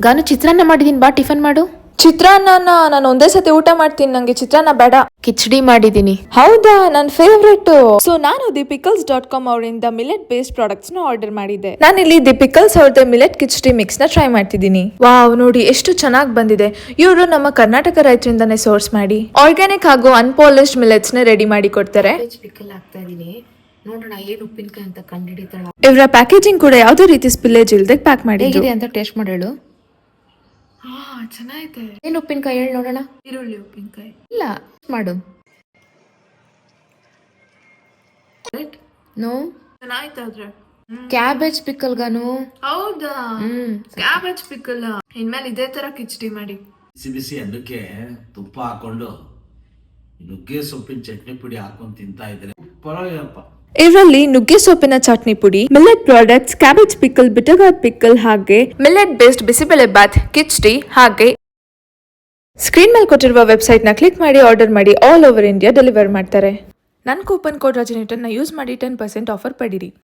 ಗಾನು ಚಿತ್ರಾನ್ನ ಮಾಡಿದೀನಿ, ಬಾ ಟಿಫನ್ ಮಾಡು. ಚಿತ್ರಾನ್ನ ನಾನು ಒಂದೇ ಸತಿ ಊಟ ಮಾಡ್ತೀನಿ, ನಂಗೆ ಚಿತ್ರಾನ್ನ ಬೇಡ. ಕಿಚಡಿ ಮಾಡಿದೀನಿ. ಹೌದಾ, ನನ್ನ ಫೇವ್ರೇಟ್. ಸೊ ನಾನು thepickles.com ಅವರಿಂದ ಮಿಲೆಟ್ ಬೇಸ್ಡ್ ಪ್ರಾಡಕ್ಟ್ಸ್ ನ ಆರ್ಡರ್ ಮಾಡಿದ್ದೆ. ನಾನಿಲ್ಲಿ ದಿ ಪಿಕಲ್ಸ್ ಅವ್ರದ್ದು ಮಿಲೆಟ್ ಕಿಚಡಿ ಮಿಕ್ಸ್ ನ ಟ್ರೈ ಮಾಡ್ತಿದ್ದೀನಿ. ವಾವ್, ನೋಡಿ ಎಷ್ಟು ಚೆನ್ನಾಗಿ ಬಂದಿದೆ. ಇವರು ನಮ್ಮ ಕರ್ನಾಟಕ ರೈತರಿಂದಾನೇ ಸೋರ್ಸ್ ಮಾಡಿ ಆರ್ಗ್ಯಾನಿಕ್ ಹಾಗೂ ಅನ್ಪಾಲಿಶ್ಡ್ ಮಿಲೆಟ್ಸ್ ನ ರೆಡಿ ಮಾಡಿ ಕೊಡ್ತಾರೆ. ಪಿಕಲ್ ಹಾಕ್ತಾ ಇದೀನಿ, ನೋಡೋಣ ಏನು ಉಪ್ಪಿನಕಾಯಿ ಅಂತ ಕಂಡುಹಿಡಿತಾಳ. ಇವರ ಪ್ಯಾಕೇಜಿಂಗ್ ಕೂಡ ಯಾವುದೇ ರೀತಿ ಸ್ಪಿಲ್ಲೇಜ್ ಇಲ್ಲದೆ ಪ್ಯಾಕ್ ಮಾಡಿದ್ರು. ಹೇಗಿದೆ ಅಂತ ಟೇಸ್ಟ್ ಮಾಡಿ ಹೇಳು. ಚೆನ್ನಾಗಿದೆ. ಏನು ಉಪ್ಪಿನಕಾಯಿ ಹೇಳಿ ನೋಡೋಣ. ಈರುಳ್ಳಿ ಉಪ್ಪಿನಕಾಯಿ ಇಲ್ಲ, ಮಾಡು. ನೋ, ಚೆನ್ನಾಯ್ತಾದ್ರೆ. ಕ್ಯಾಬೇಜ್ ಪಿಕಲ್ ಗಾನು. ಹೌದಾ, ಕ್ಯಾಬೇಜ್ ಪಿಕಲ್. ಇನ್ಮೇಲೆ ಇದೇ ತರ ಕಿಚಡಿ ಮಾಡಿ. ಬಿಸಿ ಬಿಸಿ ಅನ್ನಕ್ಕೆ ತುಪ್ಪ ಹಾಕೊಂಡು ನುಗ್ಗೆ ಸೊಪ್ಪಿನ ಚಟ್ನಿ ಪುಡಿ ಹಾಕೊಂಡು ತಿಂತಾ ಇದ್ರೆ ಪರವಾಗಿಲ್ಲಪ್ಪ. ಇದರಲ್ಲಿ ನುಗ್ಗೆ ಸೊಪ್ಪಿನ ಚಟ್ನಿ ಪುಡಿ, millet products, cabbage pickle, bitter gourd pickle, ಹಾಗೆ ಮಿಲೆಟ್ ಬೇಸ್ಡ್ ಬಿಸಿಬೇಳೆ ಬಾತ್, ಕಿಚಡಿ, ಹಾಗೆ ಸ್ಕ್ರೀನ್ ಮೇಲೆ ಕೊಟ್ಟಿರುವ ವೆಬ್ಸೈಟ್ ನ ಕ್ಲಿಕ್ ಮಾಡಿ ಆರ್ಡರ್ ಮಾಡಿ. ಆಲ್ ಓವರ್ ಇಂಡಿಯಾ ಡೆಲಿವರ್ ಮಾಡ್ತಾರೆ. ನನ್ನ ಕೂಪನ್ ಕೋಡ್ ರಜನಿಟನ್ ಯೂಸ್ ಮಾಡಿ 10% ಆಫರ್ ಪಡೀರಿ.